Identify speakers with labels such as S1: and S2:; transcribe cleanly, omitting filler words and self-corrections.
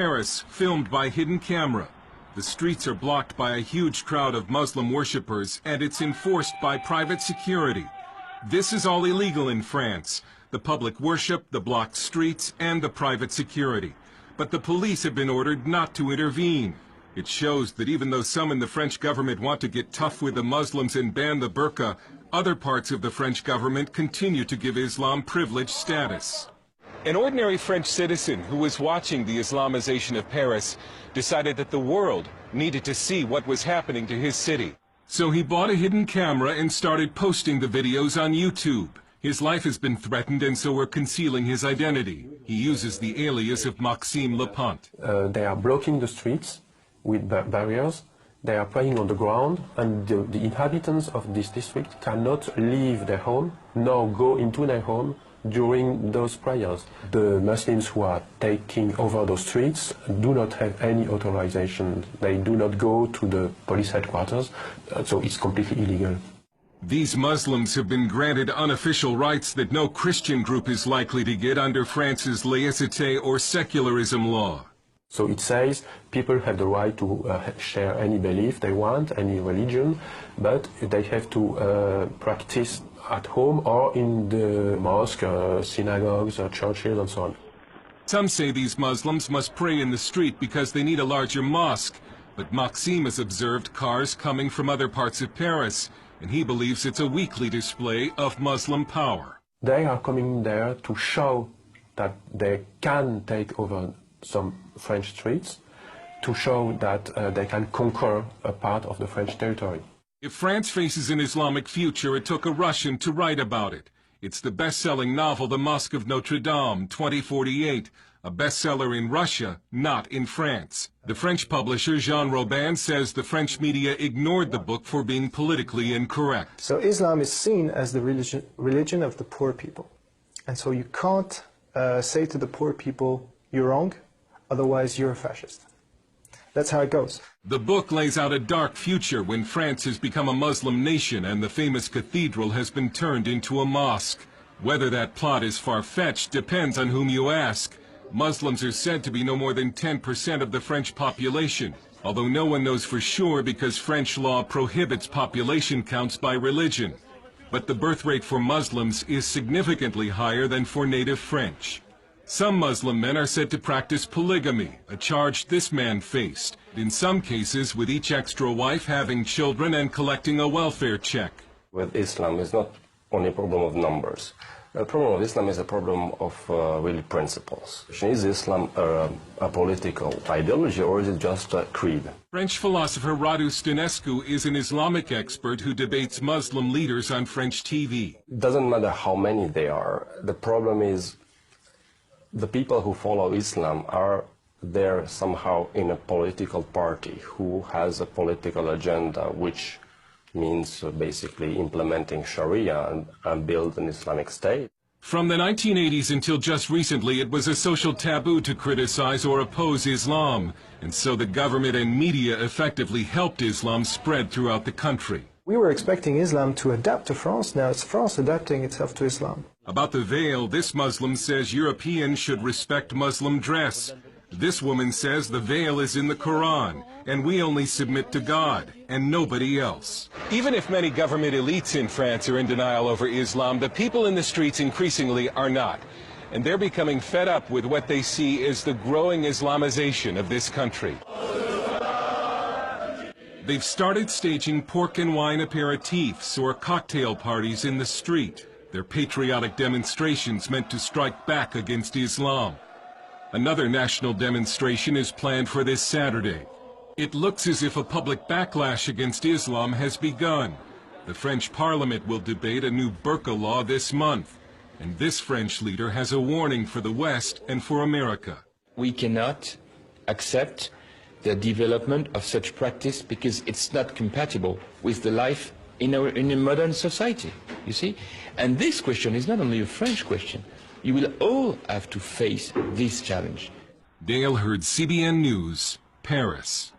S1: Paris, filmed by hidden camera. The streets are blocked by a huge crowd of Muslim worshippers, and it's enforced by private security. This is all illegal in France. The public worship, the blocked streets, and the private security. But the police have been ordered not to intervene. It shows that even though some in the French government want to get tough with the Muslims and ban the burqa, other parts of the French government continue to give Islam privileged status. An ordinary French citizen who was watching the Islamization of Paris decided that the world needed to see what was happening to his city. So he bought a hidden camera and started posting the videos on YouTube. His life has been threatened, and so we're concealing his identity. He uses the alias of Maxime Lepant.
S2: They are blocking the streets with barriers. They are praying on the ground, and the inhabitants of this district cannot leave their home nor go into their home during those prayers. The Muslims who are taking over those streets do not have any authorization. They do not go to the police headquarters, so it's completely illegal.
S1: These Muslims have been granted unofficial rights that no Christian group is likely to get under France's laïcité or secularism law.
S2: So it says people have the right to share any belief they want, any religion, but they have to practice at home or in the mosque, synagogues, churches, and so on.
S1: Some say these Muslims must pray in the street because they need a larger mosque, but Maxime has observed cars coming from other parts of Paris, and he believes it's a weekly display of Muslim power.
S2: They are coming there to show that they can take over some French streets, to show that they can conquer a part of the French territory.
S1: If France faces an Islamic future, it took a Russian to write about it. It's the best-selling novel, The Mosque of Notre Dame, 2048, a bestseller in Russia, not in France. The French publisher Jean Robin says the French media ignored the book for being politically incorrect.
S3: So Islam is seen as the religion of the poor people. And so you can't say to the poor people, you're wrong, otherwise you're a fascist. That's how it goes.
S1: The book lays out a dark future when France has become a Muslim nation and the famous cathedral has been turned into a mosque. Whether that plot is far-fetched depends on whom you ask. Muslims are said to be no more than 10% of the French population, although no one knows for sure because French law prohibits population counts by religion. But the birth rate for Muslims is significantly higher than for native French. Some Muslim men are said to practice polygamy, a charge this man faced, in some cases with each extra wife having children and collecting a welfare check.
S4: With Islam, it's not only a problem of numbers. The problem of Islam is a problem of really principles. Is Islam a political ideology or is it just a creed?
S1: French philosopher Radu Stănescu is an Islamic expert who debates Muslim leaders on French TV.
S4: It doesn't matter how many they are. The problem is the people who follow Islam are there somehow in a political party who has a political agenda, which means basically implementing Sharia and build an Islamic state.
S1: From the 1980s until just recently, it was a social taboo to criticize or oppose Islam, and so the government and media effectively helped Islam spread throughout the country.
S3: We were expecting Islam to adapt to France. Now it's France adapting itself to Islam.
S1: About the veil, this Muslim says Europeans should respect Muslim dress. This woman says the veil is in the Quran, and we only submit to God, and nobody else. Even if many government elites in France are in denial over Islam, the people in the streets increasingly are not. And they're becoming fed up with what they see as the growing Islamization of this country. They've started staging pork and wine aperitifs or cocktail parties in the street. They're patriotic demonstrations meant to strike back against Islam. Another national demonstration is planned for this Saturday. It looks as if a public backlash against Islam has begun. The French Parliament will debate a new burqa law this month. And this French leader has a warning for the West and for America.
S5: We cannot accept the development of such practice because it's not compatible with the life in a modern society, you see? And this question is not only a French question. You will all have to face this challenge.
S1: Dale Hurd, CBN News, Paris.